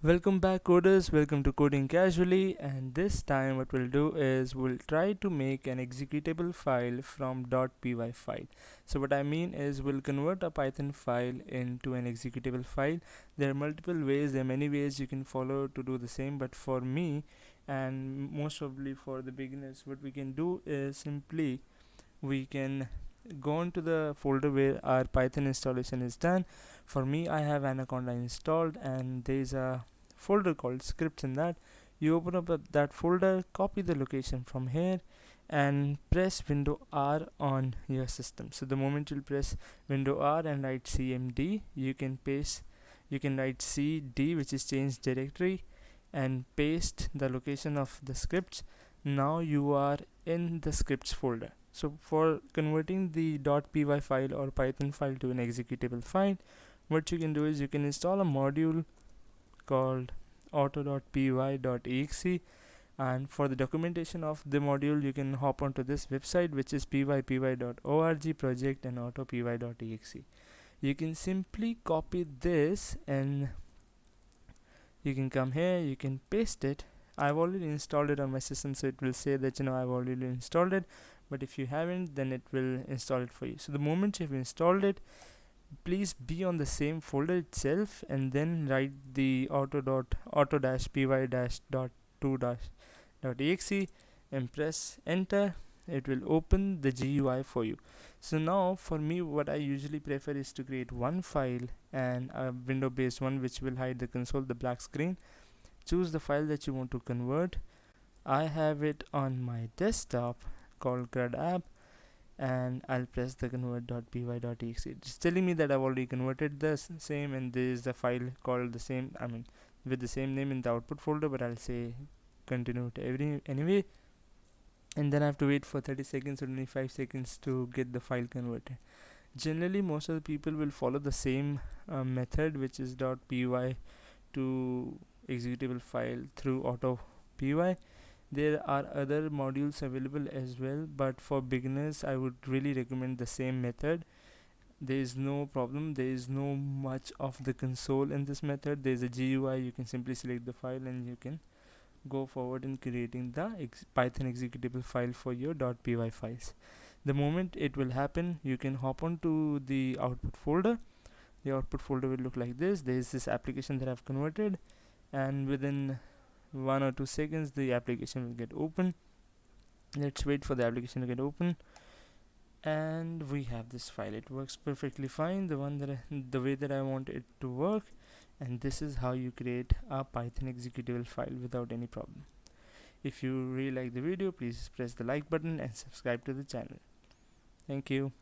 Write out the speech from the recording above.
Welcome back coders, welcome to Coding Casually, and this time what we'll do is we'll try to make an executable file from .py file. So what I mean is we'll convert a Python file into an executable file. There are multiple ways, there are many ways you can follow to do the same, but for me and most probably for the beginners, what we can do is simply we can go into the folder where our Python installation is done. For me, I have Anaconda installed, and there is a folder called scripts. In that, you open up that folder, copy the location from here, and press window R on your system. So the moment you'll press window R and write cmd, you can write cd, which is change directory, and paste the location of the scripts. Now you are in the scripts folder. So for converting the .py file or Python file to an executable file, what you can do is you can install a module called auto-py-to-exe, and for the documentation of the module you can hop onto this website, which is pypy.org project and auto-py.exe. You can simply copy this and you can come here, you can paste it. I've already installed it on my system, so it will say that I've already installed it, but if you haven't, then it will install it for you. So the moment you've installed it, please be on the same folder itself and then write the auto-py-dot2-exe and press enter. It will open the GUI for you. So now for me, what I usually prefer is to create one file and a window based one which will hide the console, the black screen. Choose the file that you want to convert. I have it on my desktop called CRUD app, and I'll press the convert.py.exe. It's telling me that I've already converted the same, and there is the file called the same, with the same name in the output folder, but I'll say continue to anyway, and then I have to wait for 30 seconds or 25 seconds to get the file converted. Generally, most of the people will follow the same method, which is .py to executable file through auto-py. There are other modules available as well, but for beginners I would really recommend the same method. There is no problem, there is no much of the console in this method. There is a GUI, you can simply select the file and you can go forward in creating the Python executable file for your .py files. The moment it will happen, you can hop on to the output folder. The output folder will look like this. There is this application that I've converted, and within 1 or 2 seconds the application will get open. Let's wait for the application to get open, and we have this file. It works perfectly fine, the way that I want it to work, and this is how you create a Python executable file without any problem. If you really like the video, please press the like button and subscribe to the channel. Thank you.